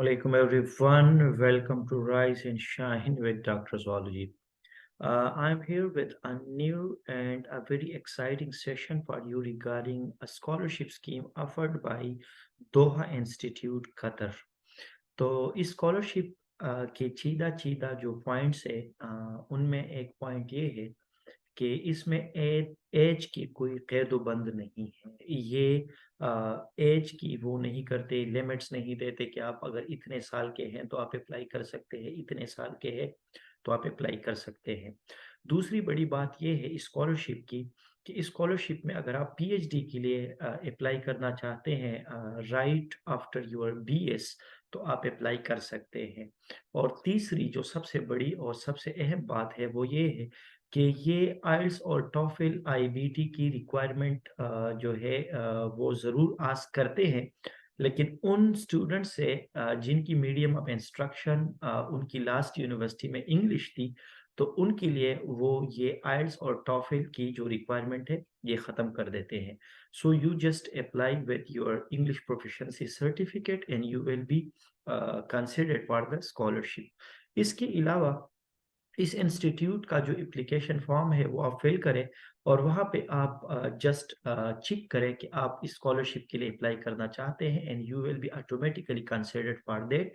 Assalamualaikum everyone. Welcome to Rise and Shine with Dr. Zoology. I'm here with a new and a very exciting session for you regarding a scholarship scheme offered by Doha Institute, Qatar. तो इस scholarship के चीदा चीदा जो points है उनमें एक point ये है कि इसमें एज की कोई क़ैद-ओ-बंद नहीं है। ये एज की वो नहीं करते, लिमिट्स नहीं देते कि आप अगर इतने साल के हैं तो आप अप्लाई कर सकते हैं, इतने साल के हैं तो आप अप्लाई कर सकते हैं। दूसरी बड़ी बात ये है इस स्कॉलरशिप की कि इस स्कॉलरशिप में अगर आप पीएचडी के लिए अप्लाई करना चाहते हैं राइट आफ्टर योर बीएस तो आप अप्लाई कर सकते हैं। और तीसरी जो सबसे बड़ी और सबसे अहम बात है वो ये है कि ये आइल्स और टॉफल आईबीटी की रिक्वायरमेंट जो है वो ज़रूर आस्क करते हैं, लेकिन उन स्टूडेंट से जिनकी मीडियम ऑफ इंस्ट्रक्शन उनकी लास्ट यूनिवर्सिटी में इंग्लिश थी, तो उनके लिए वो ये आइल्स और टॉफल की जो रिक्वायरमेंट है, ये ख़त्म कर देते हैं। So you just apply with your English proficiency certificate and you will be considered for the scholarship. इसके अलावा इस इंस्टीट्यूट का जो एप्लीकेशन फॉर्म है वो आप फिल करें और वहाँ पे आप जस्ट चेक करें कि आप इस स्कॉलरशिप के लिए अप्लाई करना चाहते हैं and you will be automatically considered for that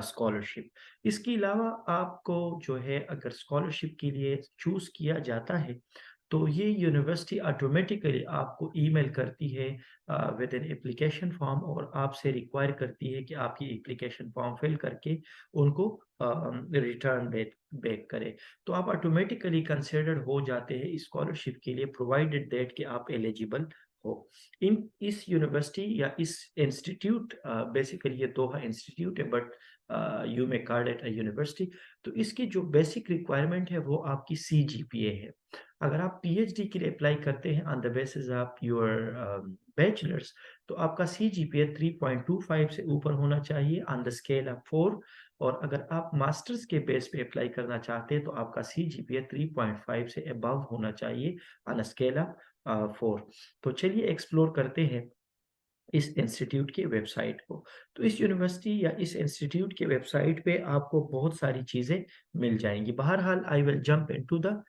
scholarship. इसके अलावा आपको जो है अगर स्कॉलरशिप के लिए चूज़ किया जाता है तो ये यूनिवर्सिटी ऑटोमेटिकली आपको ईमेल करती है विद एन एप्लीकेशन फॉर्म और आपसे रिक्वायर करती है कि आप ये एप्लीकेशन फॉर्म फिल करके उनको रिटर्न बैक बैक करें। तो आप ऑटोमेटिकली कंसिडर्ड हो जाते हैं स्कॉलरशिप के लिए प्रोवाइडेड दैट कि आप एलिजिबल हो। इन इस यूनिवर्सिटी या इस इंस्टीट्यूट बेसिकली ये दोहा इंस्टीट्यूट है but you may call it a university. तो इसकी जो बेसिक रिक्वायरमेंट है वो आपकी सीजीपीए है। अगर आप पीएचडी के लिए अप्लाई करते हैं on the basis of your bachelors तो आपका सीजीपीए 3.25 से ऊपर होना चाहिए ऑन द स्केल ऑफ 4 और अगर आप मास्टर्स के बेस पे अप्लाई करना चाहते हैं तो आपका सीजीपीए 3.5 से अबव होना चाहिए ऑन अ स्केल ऑफ 4। तो चलिए एक्सप्लोर करते हैं इस इंस्टीट्यूट की वेबसाइट को। तो इस यूनिवर्सिटी या इस इंस्टीट्यूट की वेबसाइट पे आपको बहुत सारी चीज़ें मिल जाएँगी। बहरहाल I will jump into the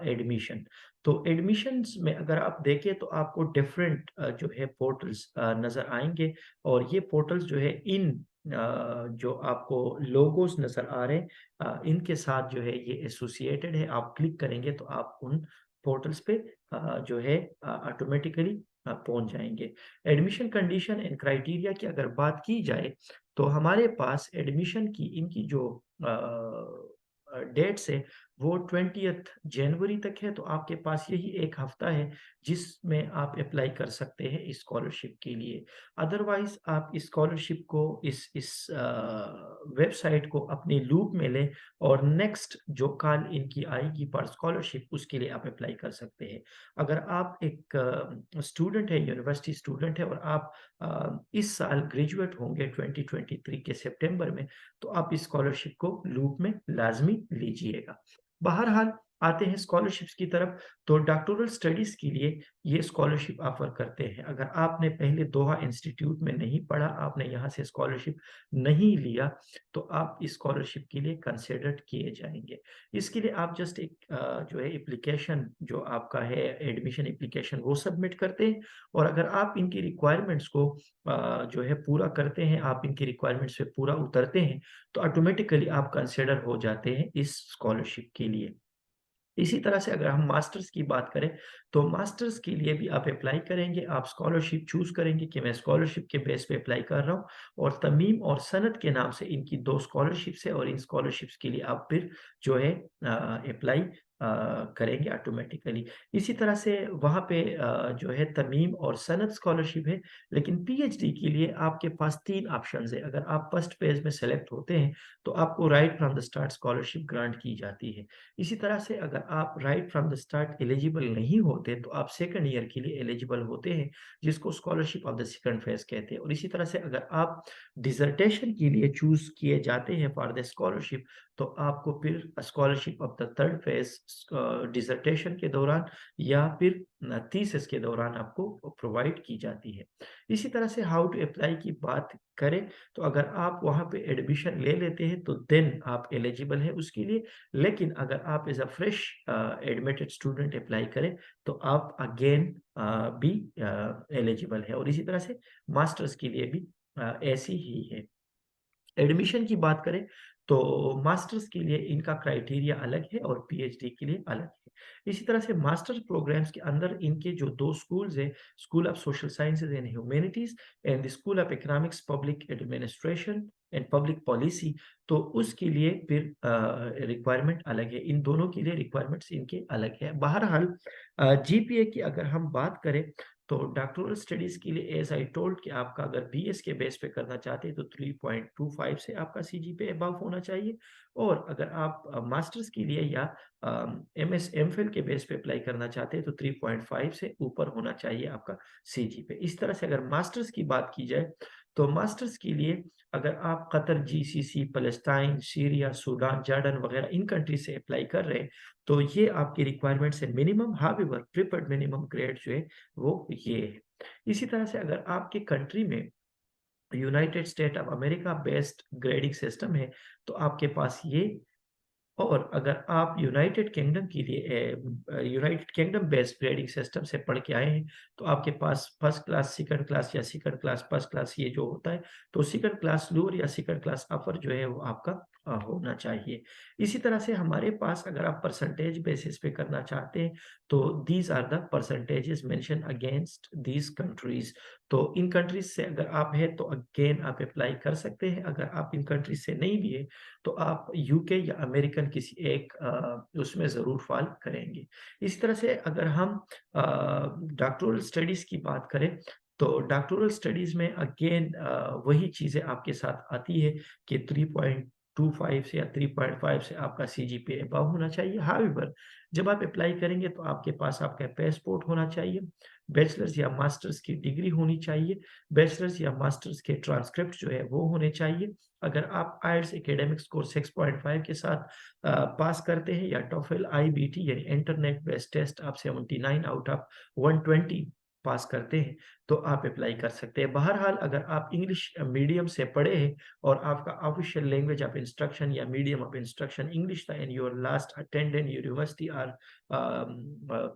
admission. तो एडमिशन्स में अगर आप देखें तो आपको डिफरेंट जो है पोर्टल्स नज़र आएँगे और ये पोर्टल्स जो है इन जो आपको लोगोस नज़र आ रहे हैं इनके साथ जो है ये एसोसिएटेड है। आप क्लिक करेंगे तो आप उन पोर्टल्स पे जो है ऑटोमेटिकली पहुँच जाएँगे। एडमिशन कंडीशन एंड क्राइटेरिया की अगर बात की जाए, तो हमारे पास एडमिशन की इनकी जो डेट्स है, वो 20th जनवरी तक है, तो आपके पास यही 1 हफ्ता है, जिसमें आप अप्लाई कर सकते हैं इस स्कॉलरशिप के लिए। अदरवाइज़ आप इस स्कॉलरशिप को इस वेबसाइट को अपनी लूप में लें और नेक्स्ट जो कॉल इनकी आएगी फॉर स्कॉलरशिप, उसके लिए आप अप्लाई कर सकते हैं। अगर आप एक स्टूडेंट है, यूनिवर्सिटी स्टूडेंट है और आप इस साल ग्रेजुएट होंगे 2023 के सितंबर में, तो आप इस स्कॉलरशिप को लूप में लाज़मी लीजिएगा। बहरहाल आते हैं स्कॉलरशिप्स की तरफ, तो डॉक्टोरल स्टडीज़ के लिए ये स्कॉलरशिप ऑफ़र करते हैं। अगर आपने पहले दोहा इंस्टीट्यूट में नहीं पढ़ा, आपने यहाँ से स्कॉलरशिप नहीं लिया, तो आप इस स्कॉलरशिप के लिए कंसिडर्ड किए जाएँगे। इसके लिए आप जस्ट एक जो है एप्लीकेशन जो आपका है एडमिशन एप्लीकेशन वो सबमिट करते हैं और अगर आप इनकी रिक्वायरमेंट्स को जो है पूरा करते हैं, आप इनकी रिक्वायरमेंट्स पे पूरा उतरते हैं, तो ऑटोमेटिकली आप कंसिडर हो जाते हैं इस स्कॉलरशिप के लिए। इसी तरह से अगर हम मास्टर्स की बात करें, तो मास्टर्स के लिए भी आप अप्लाई करेंगे, आप स्कॉलरशिप चूज़ करेंगे कि मैं स्कॉलरशिप के बेस पे अप्लाई कर रहा हूँ और तमीम और सनत के नाम से इनकी 2 स्कॉलरशिप्स है और इन स्कॉलरशिप्स के लिए आप फिर जो है अप्लाई करेंगे ऑटोमेटिकली। इसी तरह से वहाँ पे जो है तमीम और सनत स्कॉलरशिप है, लेकिन पीएचडी के लिए आपके पास 3 ऑप्शंस है। अगर आप फर्स्ट फेज़ में सेलेक्ट होते हैं, तो आपको right from the start scholarship grant की जाती है। इसी तरह से अगर आप right from the start eligible नहीं होते, तो आप सेकंड ईयर के लिए एलिजिबल होते हैं, जिसको scholarship of the second phase कहते हैं और इसी तरह से अगर आप डिसर्टेशन के लिए चूज़ किए जाते हैं फॉर द स्कॉलरशिप, तो आपको फिर scholarship of the third phase dissertation के दौरान या फिर थीसिस के दौरान आपको प्रोवाइड की जाती है। इसी तरह से हाउ टू अप्लाई की बात करें, तो अगर आप वहाँ पे एडमिशन ले लेते हैं तो देन आप एलिजिबल हैं उसके लिए। लेकिन अगर आप as a fresh admitted student apply करें तो आप अगेन भी एलिजिबल है, और इसी तरह से मास्टर्स के लिए भी ऐसी ही है। एडमिशन की बात करें तो मास्टर्स के लिए इनका क्राइटेरिया अलग है और पीएचडी के लिए अलग है। इसी तरह से मास्टर्स प्रोग्राम्स के अंदर इनके जो 2 स्कूल्स हैं, school of social sciences and humanities and the school of economics, public administration and public policy, तो उसके लिए फिर रिक्वायरमेंट अलग है। इन दोनों के लिए रिक्वायरमेंट्स इनके अलग है। बहरहाल जीपीए की अगर हम बात करें तो डॉक्टोरल स्टडीज़ के लिए एज़ आई टोल्ड कि आपका अगर बीएस के बेस पे करना चाहते हैं तो 3.25 से आपका सीजीपीए अबव होना चाहिए, और अगर आप मास्टर्स के लिए या एमएस एमफिल के बेस पे अप्लाई करना चाहते हैं तो 3.5 से ऊपर होना चाहिए आपका सीजीपीए। इस तरह से अगर मास्टर्स की बात की जाए तो मास्टर्स के लिए अगर आप Qatar, GCC, Palestine, Syria, Sudan, Jordan वगैरह इन कंट्री से अप्लाई कर रहे हैं तो ये आपकी रिक्वायरमेंट्स है minimum. However preferred minimum grade जो है वो ये है। इसी तरह से अगर आपके कंट्री में United state of America based grading system है तो आपके पास ये, और अगर आप यूनाइटेड किंगडम के लिए United kingdom based grading system से पढ़ के आए हैं तो आपके पास फर्स्ट क्लास, सेकंड क्लास या सेकंड क्लास फर्स्ट क्लास ये जो होता है, तो सेकंड क्लास लोअर या सेकंड क्लास अपर जो है वो आपका होना चाहिए। इसी तरह से हमारे पास अगर आप परसेंटेज बेसिस पे करना चाहते हैं तो these are the percentages mention against these countries. तो इन कंट्रीज से अगर आप हैं तो अगेन आप अप्लाई कर सकते हैं। अगर आप इन कंट्रीज से नहीं भी है तो आप यूके या अमेरिकन किसी एक उसमें ज़रूर फ़ॉल करेंगे। इसी तरह से अगर हम डॉक्टोरल स्टडीज़ की बात करें, तो डॉक्टोरल स्टडीज़ में अगेन वही चीज़ें आपके साथ आती है कि 3.25 से या 3.5 से आपका सीजीपीए अबव होना चाहिए। हाउएवर जब आप अप्लाई करेंगे तो आपके पास आपका पासपोर्ट होना चाहिए, बैचलर्स या मास्टर्स की डिग्री होनी चाहिए, बैचलर्स या मास्टर्स के ट्रांसक्रिप्ट जो है वो होने चाहिए। अगर आप आइल्स एकेडमिक स्कोर 6.5 के साथ पास करते हैं या टोफल आईबीटी यानी इंटरनेट बेस्ड टेस्ट आप 79 आउट ऑफ 120 पास करते हैं तो आप अप्लाई कर सकते हैं। बहरहाल अगर आप इंग्लिश मीडियम से पढ़े हैं और आपका ऑफिशियल लैंग्वेज ऑफ इंस्ट्रक्शन या मीडियम ऑफ इंस्ट्रक्शन इंग्लिश था and your last attendant university और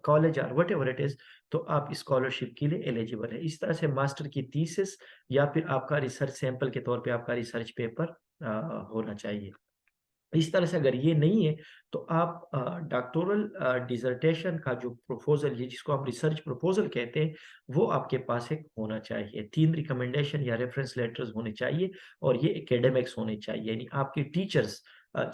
कॉलेज और व्हाटएवर इट इज, तो आप स्कॉलरशिप के लिए एलिजिबल है। इस तरह से मास्टर की थीसिस या फिर आपका रिसर्च सैंपल के तौर पे आपका रिसर्च पेपर होना चाहिए। इस तरह से अगर ये नहीं है तो आप डॉक्टोरल डिसर्टेशन का जो प्रपोज़ल है जिसको आप रिसर्च प्रपोज़ल कहते हैं, वो आपके पास एक होना चाहिए। 3 रिकमेंडेशन या रेफरेंस लेटर्स होने चाहिए और ये एकेडमिक्स होने चाहिए, यानी आपके टीचर्स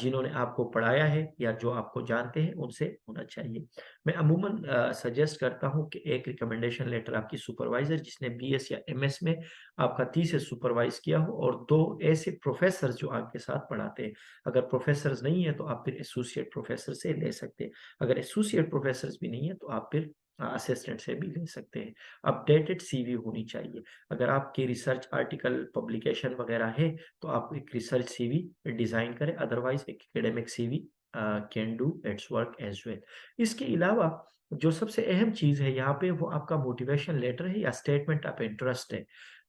जिन्होंने आपको पढ़ाया है या जो आपको जानते हैं उनसे होना चाहिए। मैं अमूमन सजेस्ट करता हूँ कि एक रिकमेंडेशन लेटर आपकी सुपरवाइज़र जिसने बीएस या एमएस में आपका थीसिस सुपरवाइज़ किया हो, और 2 ऐसे प्रोफ़ेसर्स जो आपके साथ पढ़ाते हैं। अगर प्रोफ़ेसर्स नहीं है तो आप फिर एसोसिएट प्रोफ़ेसर से ले सकते हैं। अगर एसोसिएट प्रोफ़ेसर्स भी नहीं है तो आप फिर असिस्टेंट से भी ले सकते हैं। अपडेटेड सीवी होनी चाहिए। अगर आपकी रिसर्च आर्टिकल पब्लिकेशन वग़ैरह है तो आप एक रिसर्च सीवी डिज़ाइन करें, अदरवाइज़ एक academic CV can do it's work as well. इसके अलावा जो सबसे अहम चीज़ है यहाँ पे वो आपका मोटिवेशन लेटर है या स्टेटमेंट ऑफ इंटरेस्ट है।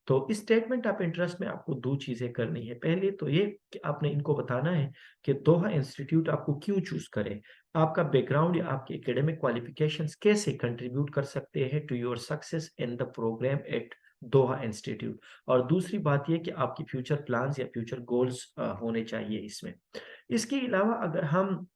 तो इस स्टेटमेंट ऑफ इंटरेस्ट में आपको 2 चीज़ें करनी है। पहले तो ये कि आपने इनको बताना है कि दोहा इंस्टीट्यूट आपको क्यों चूज़ करे? आपका बैकग्राउंड या आपके एकेडमिक क्वालिफ़िकेशंस कैसे कंट्रीब्यूट कर सकते हैं to your success in the programme at Doha institute? और दूसरी बात ये कि आपकी फ्यूचर प्लान्स या फ्यूचर गोल्स होने चाहिए इसमें। इसके अलावा अगर हम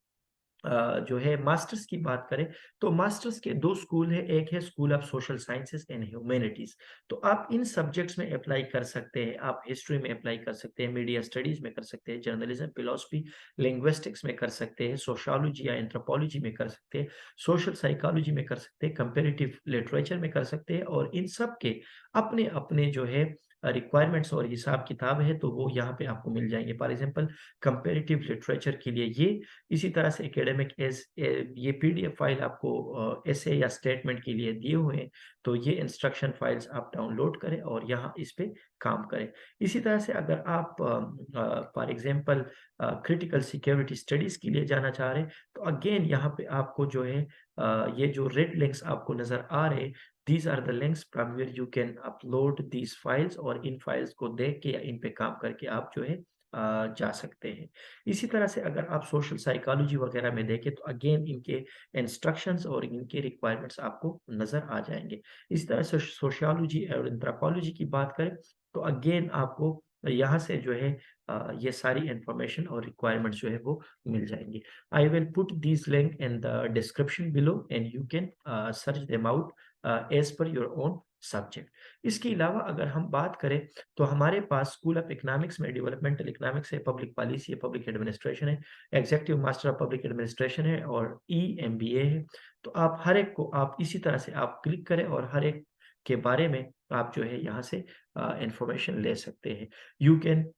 जो है मास्टर्स की बात करें, तो मास्टर्स के 2 स्कूल हैं, एक है school of social sciences and humanities. तो आप इन सब्जेक्ट्स में अप्लाई कर सकते हैं, आप हिस्ट्री में अप्लाई कर सकते हैं, मीडिया स्टडीज़ में कर सकते हैं, जर्नलिज़्म, फिलॉसफी, लिंग्विस्टिक्स में कर सकते हैं, सोशियोलॉजी या एंथ्रोपोलॉजी में कर सकते हैं, सोशल साइकोलॉजी में कर सकते हैं, कंपैरेटिव लिटरेचर में कर सकते हैं, और इन सब के अपने-अपने जो है रिक्वायरमेंट्स और हिसाब किताब है तो वो यहाँ पे आपको मिल जाएंगे। फॉर एग्जांपल कंपैरेटिव लिटरेचर के लिए ये, इसी तरह से एकेडमिक एस ये पीडीएफ फाइल आपको एसे या स्टेटमेंट के लिए दिए हुए हैं, तो ये इंस्ट्रक्शन फाइल्स आप डाउनलोड करें और यहाँ इस पे काम करें। इसी तरह से अगर आप for example critical security studies के लिए जाना चाह रहे हैं, तो अगेन यहाँ पे आपको जो है ये जो रेड लिंक्स आपको नजर आ रहे हैं, these are the links from where you can upload these files, और इन फाइल्स को देख के या इन पे काम करके आप जो है जा सकते हैं। इसी तरह से अगर आप सोशल साइकोलॉजी वगैरह में देखें तो अगेन इनके इंस्ट्रक्शंस और इनके रिक्वायरमेंट्स आपको नजर आ जाएंगे। इसी तरह से सोशियोलॉजी और एंथ्रोपोलॉजी की बात करें तो अगेन आपको यहाँ से जो है ये सारी इंफॉर्मेशन और रिक्वायरमेंट्स जो है वो मिल जाएंगी। I will put this link in the description below and you can search them out as per your own subject. इसके अलावा अगर हम बात करें तो हमारे पास स्कूल ऑफ इकोनॉमिक्स में डेवलपमेंटल इकोनॉमिक्स है, पब्लिक पॉलिसी है, पब्लिक एडमिनिस्ट्रेशन है, executive master of public administration है और ईएमबीए है। तो आप हर एक को आप इसी तरह से आप क्लिक करें और हर एक के बारे में आप जो है यहाँ से इंफॉर्मेशन ले सकते हैं। You can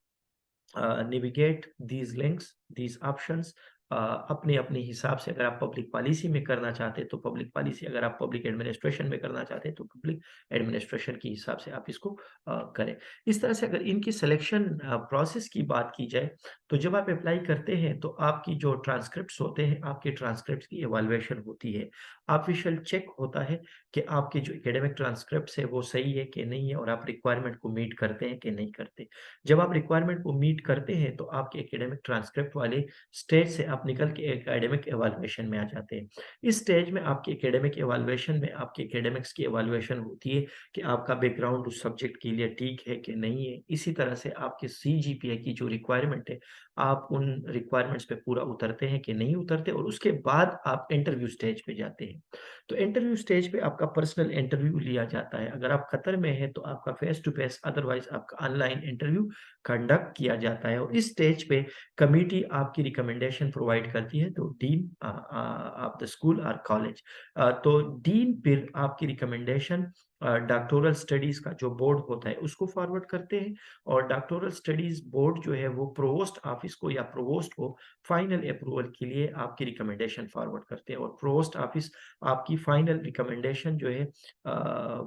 navigate these links, these options अपने अपने हिसाब से। अगर आप पब्लिक पॉलिसी में करना चाहते हैं तो पब्लिक पॉलिसी, अगर आप पब्लिक एडमिनिस्ट्रेशन में करना चाहते हैं तो पब्लिक एडमिनिस्ट्रेशन के हिसाब से आप इसको करें। इस तरह से अगर इनकी सिलेक्शन प्रोसेस की बात की जाए तो जब आप अप्लाई करते हैं तो आपकी जो ट्रांसक्रिप्ट्स होते हैं, आपके ट्रांसक्रिप्ट्स की इवैल्यूएशन होती है। ऑफिशियल चेक होता है कि आपके जो एकेडमिक ट्रांसक्रिप्ट्स है वो सही है कि नहीं है और आप रिक्वायरमेंट को मीट करते हैं कि नहीं करते। जब आप रिक्वायरमेंट को मीट करते हैं तो आपके एकेडमिक ट्रांसक्रिप्ट वाले स्टेज से आप निकल के एकेडमिक इवैल्यूएशन में आ जाते हैं। इस स्टेज में आपके एकेडमिक इवैल्यूएशन में आपके एकेडमिक्स की इवैल्यूएशन होती है कि आपका बैकग्राउंड उस सब्जेक्ट के लिए ठीक है कि नहीं है। इसी तरह से आपके सीजीपीए की जो रिक्वायरमेंट है, आप उन रिक्वायरमेंट्स पे पूरा उतरते हैं कि नहीं उतरते, और उसके बाद आप इंटरव्यू स्टेज पे जाते हैं। तो इंटरव्यू स्टेज पे आपका पर्सनल इंटरव्यू लिया जाता है। अगर आप कतर में हैं तो आपका फेस टू फेस, अदरवाइज आपका ऑनलाइन इंटरव्यू कंडक्ट किया जाता है। और इस स्टेज पे कमिटी आपकी रिकमेंडेशन प्रोवाइड करती है, तो डीन ऑफ द स्कूल और कॉलेज, तो डीन फिर आपकी रिकमेंडेशन डॉक्टोरल स्टडीज का जो बोर्ड होता है उसको फॉरवर्ड करते हैं, और डॉक्टोरल स्टडीज बोर्ड जो है वो प्रोवोस्ट ऑफिस को या प्रोवोस्ट को फाइनल अप्रूवल के लिए आपकी रिकमेंडेशन फॉरवर्ड करते हैं, और प्रोवोस्ट ऑफिस आपकी फाइनल रिकमेंडेशन जो है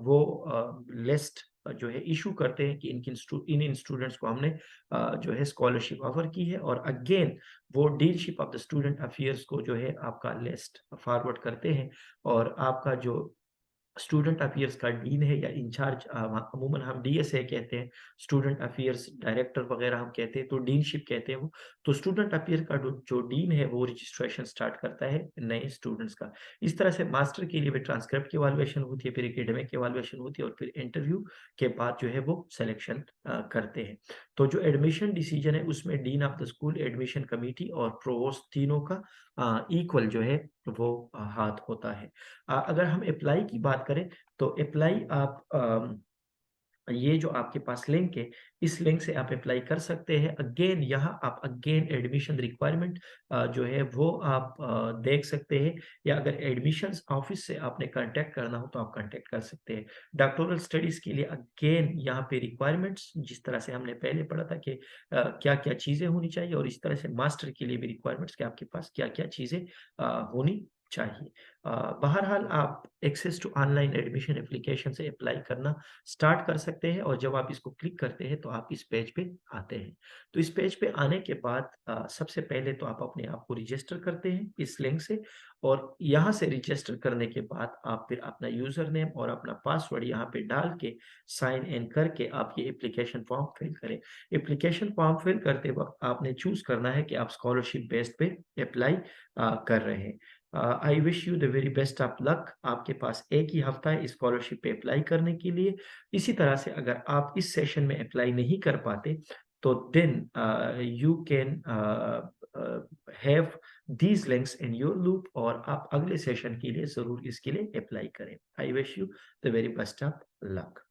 वो लिस्ट जो है इशू करते हैं कि इन स्टूडेंट्स को हमने जो है स्कॉलरशिप ऑफर की है, और अगेन वो डीनशिप ऑफ द स्टूडेंट अफेयर्स को जो है आपका लिस्ट फॉरवर्ड करते हैं, और आपका जो स्टूडेंट अफेयर्स का डीन है या इंचार्ज, अमूमन हम डीएसए कहते हैं, स्टूडेंट अफेयर्स डायरेक्टर वगैरह हम कहते हैं, तो डीनशिप कहते हैं वो। तो स्टूडेंट अफेयर का जो डीन है वो रजिस्ट्रेशन स्टार्ट करता है नए स्टूडेंट्स का। इस तरह से मास्टर के लिए भी ट्रांसक्रिप्ट की इवैल्यूएशन होती है, फिर एकेडमिक की इवैल्यूएशन होती है, और फिर इंटरव्यू के बाद जो है वो सिलेक्शन करते हैं। तो जो एडमिशन डिसीजन है उसमें dean of the school, admission committee और प्रोवोस्ट तीनों का इक्वल जो है वो हाथ होता है। अगर हम अप्लाई की बात करें तो अप्लाई आप ये जो आपके पास लिंक है, इस लिंक से आप अप्लाई कर सकते हैं। अगेन यहाँ आप अगेन एडमिशन रिक्वायरमेंट जो है वो आप देख सकते हैं, या अगर एडमिशंस ऑफिस से आपने कांटेक्ट करना हो तो आप कांटेक्ट कर सकते हैं। डॉक्टोरल स्टडीज के लिए अगेन यहाँ पे रिक्वायरमेंट्स जिस तरह से हमने पहले पढ़ा था कि क्या-क्या चीज़ें होनी चाहिए, और इस तरह से मास्टर के लिए भी रिक्वायरमेंट्स कि आपके पास क्या-क्या चीज़ें होनी चाहिए। बहरहाल आप access to online admission application से अप्लाई करना स्टार्ट कर सकते हैं, और जब आप इसको क्लिक करते हैं तो आप इस पेज पे आते हैं। तो इस पेज पे आने के बाद सबसे पहले तो आप अपने आप को रजिस्टर करते हैं इस लिंक से, और यहाँ से रजिस्टर करने के बाद आप फिर अपना यूज़र नेम और अपना पासवर्ड यहाँ पे डाल के साइन इन करके आप ये एप्लीकेशन फॉर्म फिल करें। एप्लीकेशन फॉर्म फिल करते वक़्त आपने चूज़ करना है कि आप स्कॉलरशिप बेस पे अप्लाई कर रहे हैं। I wish you the very best of luck. आपके पास एक ही हफ्ता है स्कॉलरशिप पे अप्लाई करने के लिए। इसी तरह से अगर आप इस सेशन में अप्लाई नहीं कर पाते तो then you can have these links in your loop, और आप अगले सेशन के लिए ज़रूर इसके लिए अप्लाई करें। I wish you the very best of luck.